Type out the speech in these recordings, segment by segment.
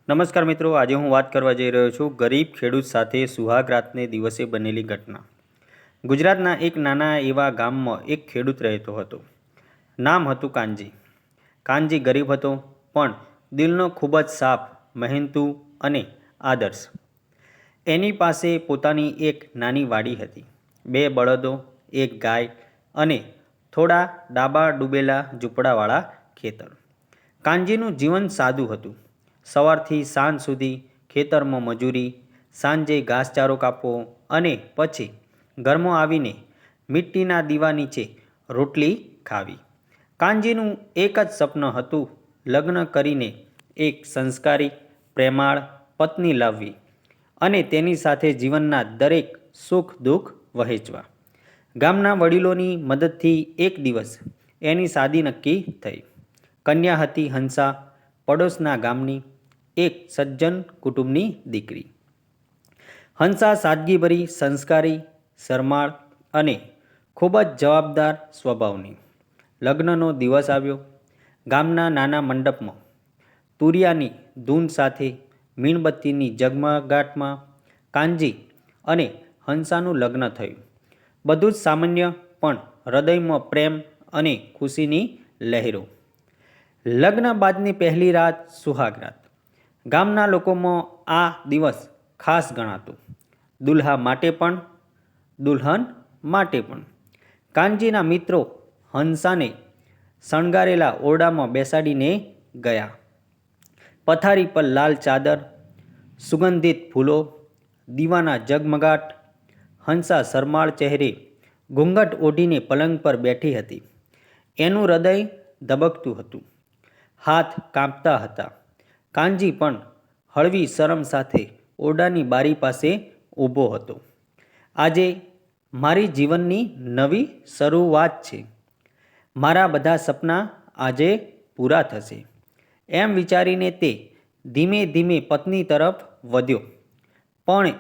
નમસ્કાર મિત્રો, આજે હું વાત કરવા જઈ રહ્યો છું ગરીબ ખેડૂત સાથે સુહાગરાતને દિવસે બનેલી ઘટના। ગુજરાતના એક નાના એવા ગામમાં એક ખેડૂત રહેતો હતો। નામ હતું કાનજી। કાનજી ગરીબ હતો પણ દિલનો ખૂબ જ સાફ, મહેનતુ અને આદર્શ। એની પાસે પોતાની એક નાની વાડી હતી, 2 બળદો, 1 ગાય અને થોડા ડાબા ડૂબેલા ઝૂંપડાવાળા ખેતર। કાનજીનું જીવન સાદું હતું। સવારથી સાંજ સુધી ખેતરમાં મજૂરી, સાંજે ઘાસચારો કાપવો અને પછી ઘરમાં આવીને મિટ્ટીના દીવા નીચે રોટલી ખાવી। કાનજીનું એક જ સપનું હતું, લગ્ન કરીને એક સંસ્કારી, પ્રેમાળ પત્ની લાવવી અને તેની સાથે જીવનના દરેક સુખ દુઃખ વહેંચવા। ગામના વડીલોની મદદથી એક દિવસ એની શાદી નક્કી થઈ। કન્યા હતી હંસા, પડોશના ગામની એક સજ્જન કુટુંબની દીકરી। હંસા સાદગીભરી, સંસ્કારી, શરમાળ અને ખૂબ જ જવાબદાર સ્વભાવની। લગ્નનો દિવસ આવ્યો। ગામના નાના મંડપમાં તુરિયાની ધૂન સાથે મીણબત્તીની ઝગમગાટમાં કાનજી અને હંસાનું લગ્ન થયું। બધું જ સામાન્ય, પણ હૃદયમાં પ્રેમ અને ખુશીની લહેરો। લગ્ન બાદની પહેલી રાત સુહાગરાત। ગામના લોકોમાં આ દિવસ ખાસ ગણાતો, દુલ્હા માટે પણ, દુલ્હન માટે પણ। કાનજીના મિત્રો હંસાને શણગારેલા ઓરડામાં બેસાડીને ગયા। પથારી પર લાલ ચાદર, સુગંધિત ફૂલો, દીવાના ઝગમગાટ। હંસા શરમાળ ચહેરે ઘૂંઘટ ઓઢીને પલંગ પર બેઠી હતી। એનું હૃદય ધબકતું હતું, હાથ કાંપતા હતા। કાનજી પણ હળવી શરમ સાથે ઓરડાની બારી પાસે ઊભો હતો। આજે મારી જીવનની નવી શરૂઆત છે। મારા બધા સપના આજે પૂરા થશે, એમ વિચારીને તે ધીમે ધીમે પત્ની તરફ વધ્યો। પણ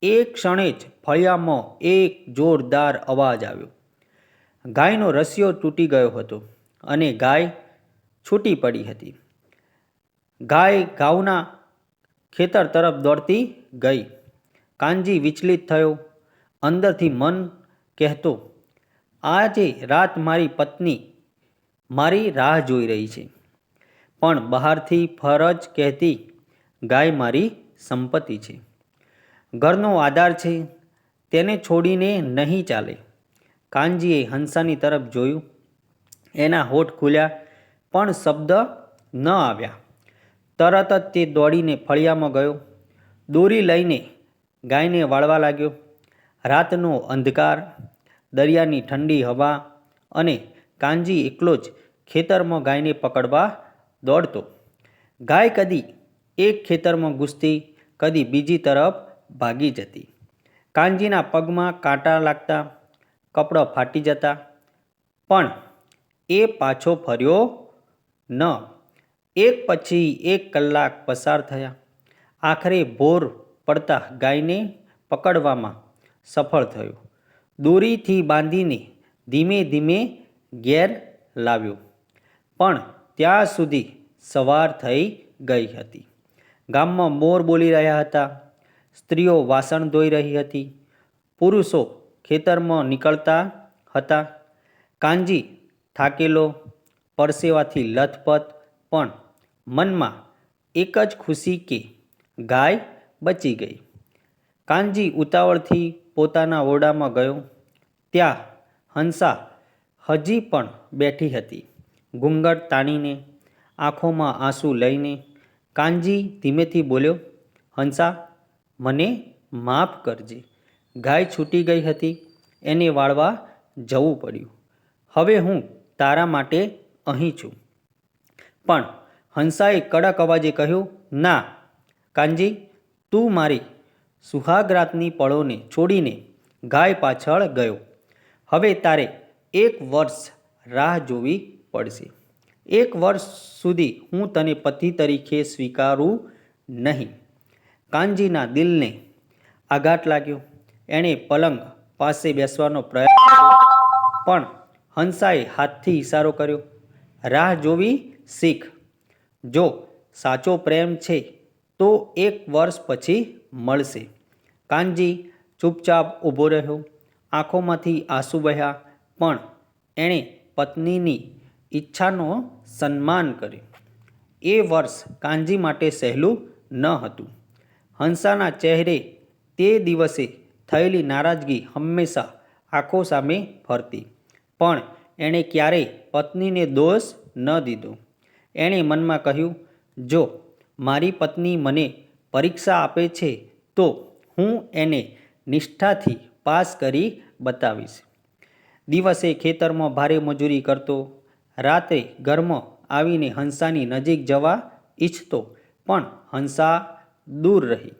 એ ક્ષણે જ ફળિયામાં એક જોરદાર અવાજ આવ્યો। ગાયનો રસ્યો તૂટી ગયો હતો અને ગાય છૂટી પડી હતી। ગાય ઘઉંના ખેતર તરફ દોડતી ગઈ। કાનજી વિચલિત થયો। અંદરથી મન કહેતો, આજે રાત મારી પત્ની મારી રાહ જોઈ રહી છે, પણ બહારથી ફરજ કહેતી, ગાય મારી સંપત્તિ છે, ઘરનો આધાર છે, તેને છોડીને નહીં ચાલે। કાનજીએ હંસાની તરફ જોયું। એના હોઠ ખુલ્યા પણ શબ્દ ન આવ્યા। તરત જ તે દોડીને ફળિયામાં ગયો, દોરી લઈને ગાયને વાળવા લાગ્યો। રાતનો અંધકાર, દરિયાની ઠંડી હવા અને કાનજી એકલો જ ખેતરમાં ગાયને પકડવા દોડતો। ગાય કદી એક ખેતરમાં ઘૂસતી, કદી બીજી તરફ ભાગી જતી। કાનજીના પગમાં કાંટા લાગતા, કપડાં ફાટી જતા, પણ એ પાછો ફર્યો ન। એક પછી એક કલાક પસાર થયા। આખરે ભોર પડતા ગાયને પકડવામાં સફળ થયો। દોરીથી બાંધીને ધીમે ધીમે ઘેર લાવ્યો, પણ ત્યાં સુધી સવાર થઈ ગઈ હતી। ગામમાં મોર બોલી રહ્યા હતા, સ્ત્રીઓ વાસણ ધોઈ રહી હતી, પુરુષો ખેતરમાં નીકળતા હતા। કાનજી થાકેલો, પરસેવાથી લથપથ, પણ મનમાં એક જ ખુશી કે ગાય બચી ગઈ। કાનજી ઉતાવળથી પોતાના ઓરડામાં ગયો। ત્યાં હંસા હજી પણ બેઠી હતી, ઘૂંઘટ તાણીને, આંખોમાં આંસુ લઈને। કાનજી ધીમેથી બોલ્યો, હંસા, મને માફ કરજે। ગાય છૂટી ગઈ હતી, એને વાળવા જવું પડ્યું। હવે હું તારા માટે અહીં છું। પણ હંસાએ કડક અવાજે કહ્યું, ના કાનજી, તું મારી સુહાગરાતની પળોને છોડીને ગાય પાછળ ગયો। હવે તારે 1 વર્ષ રાહ જોવી પડશે। 1 વર્ષ સુધી હું તને પતિ તરીકે સ્વીકારું નહીં। કાનજીના દિલને આઘાત લાગ્યો। એણે પલંગ પાસે બેસવાનો પ્રયાસ કર્યો, પણ હંસાએ હાથથી ઇશારો કર્યો, રાહ જોવી શીખ। જો સાચો પ્રેમ છે તો 1 વર્ષ પછી મળશે. કાનજી ચૂપચાપ ઊભો રહ્યો. આંખોમાંથી આંસુ વહ્યા, પણ એણે પત્નીની ઈચ્છાનો સન્માન કર્યો. એ વર્ષ કાનજી માટે સહેલું ન હતું. હંસાના ચહેરે તે દિવસે થયેલી નારાજગી હંમેશા આંખો સામે ફરતી, પણ એણે ક્યારેય પત્નીને દોષ ન દીધો. એણે મનમાં કહ્યું, જો મારી પત્ની મને પરીક્ષા આપે છે તો હું એને નિષ્ઠાથી પાસ કરી બતાવીશ. દિવસે ખેતરમાં ભારે મજૂરી કરતો, રાત્રે ઘરમાં આવીને હંસાની નજીક જવા ઈચ્છતો, પણ હંસા દૂર રહી.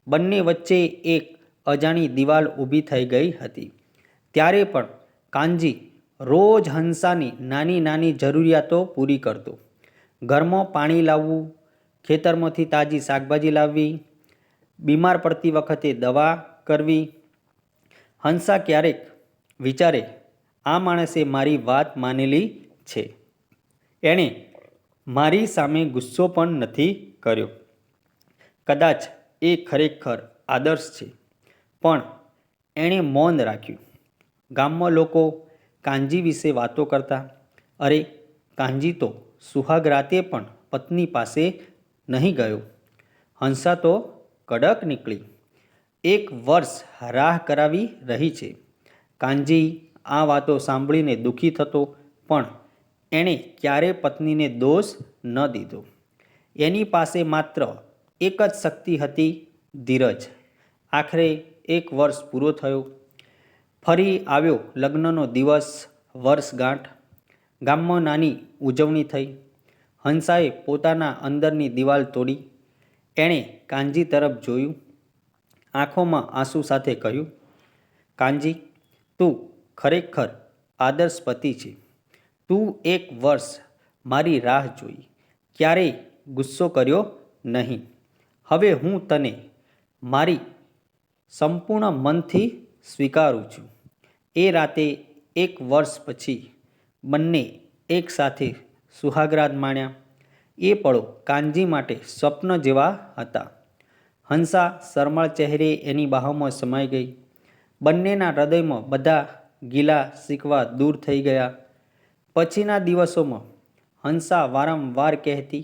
બંને વચ્ચે એક અજાણી દિવાલ ઊભી થઈ ગઈ હતી. ત્યારે પણ કાનજી રોજ હંસાની નાની નાની જરૂરિયાતો પૂરી કરતો. ઘરમાં પાણી લાવવું, ખેતરમાંથી તાજી શાકભાજી લાવવી, બીમાર પડતી વખતે દવા કરવી. હંસા ક્યારેક વિચારે, આ માણસે મારી વાત માનેલી છે. એણે મારી સામે ગુસ્સો પણ નથી કર્યો. કદાચ એ ખરેખર આદર્શ છે. પણ એણે મૌન રાખ્યું. ગામમાં લોકો કાનજી વિશે વાતો કરતા. અરે, કાનજી તો સુહાગ રાતે પણ પત્ની પાસે નહીં ગયો. હંસા તો કડક નીકળી. 1 વર્ષ રાહ કરાવી રહી છે. કાનજી આ વાતો સાંભળીને દુઃખી થતો, પણ એણે ક્યારે પત્નીને દોષ ન દીધો. એની પાસે માત્ર એક જ શક્તિ હતી, ધીરજ. આખરે 1 વર્ષ પૂરો થયો. ફરી આવ્યો લગ્નનો દિવસ, વર્ષગાંઠ. ગામમાં નાની ઉજવણી થઈ. હંસાએ પોતાના અંદરની દિવાલ તોડી. એણે કાનજી તરફ જોયું, આંખોમાં આંસુ સાથે કહ્યું, કાનજી, તું ખરેખર આદર્શ પતિ છે. તું 1 વર્ષ મારી રાહ જોઈ, ક્યારેય ગુસ્સો કર્યો નહીં. હવે હું તને મારી સંપૂર્ણ મનથી સ્વીકારું છું. એ રાતે 1 વર્ષ પછી બંને એકસાથે સુહાગરાત માણ્યા. એ પળો કાનજી માટે સ્વપ્ન જેવા હતા. હંસા શરમાળ ચહેરે એની બાહોમાં સમાઈ ગઈ. બંનેના હૃદયમાં બધા ગીલા શીકવા દૂર થઈ ગયા. પછીના દિવસોમાં હંસા વારંવાર કહેતી,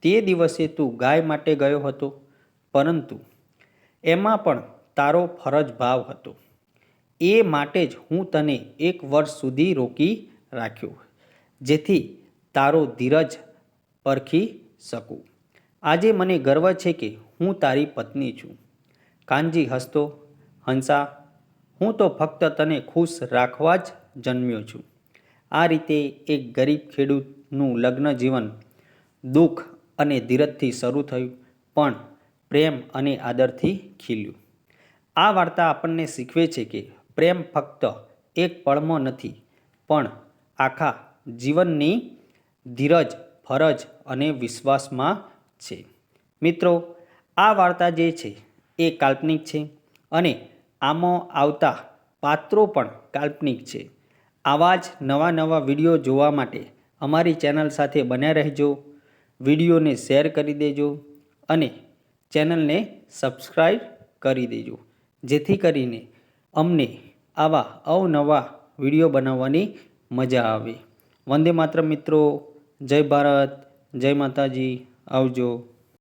તે દિવસે તું ગાય માટે ગયો હતો, પરંતુ એમાં પણ તારો ફરજ ભાવ હતો. એ માટે જ હું તને 1 વર્ષ સુધી રોકી રાખ્યો, જેથી તારો ધીરજ પરખી શકું. આજે મને ગર્વ છે કે હું તારી પત્ની છું. કાનજી હસતો, હંસા, હું તો ફક્ત તને ખુશ રાખવા જ જન્મ્યો છું. આ રીતે એક ગરીબ ખેડૂતનું લગ્ન જીવન દુઃખ અને ધીરજથી શરૂ થયું, પણ પ્રેમ અને આદરથી ખીલ્યું. આ વાર્તા આપણને શીખવે છે કે પ્રેમ ફક્ત એક પળમાં નથી, પણ આખા જીવનની ધીરજ, ફરજ અને વિશ્વાસમાં છે. મિત્રો, આ વાર્તા જે છે એ કાલ્પનિક છે અને આમાં આવતા પાત્રો પણ કાલ્પનિક છે. આવા જ નવા નવા વિડીયો જોવા માટે અમારી ચેનલ સાથે બન્યા રહેજો. વિડીયોને શેર કરી દેજો અને ચેનલને સબસ્ક્રાઈબ કરી દેજો, જેથી કરીને અમને આવા અવનવા વિડીયો બનાવવાની મજા આવે. વંદે માતરમ મિત્રો. જય ભારત, જય માતાજી. આવજો.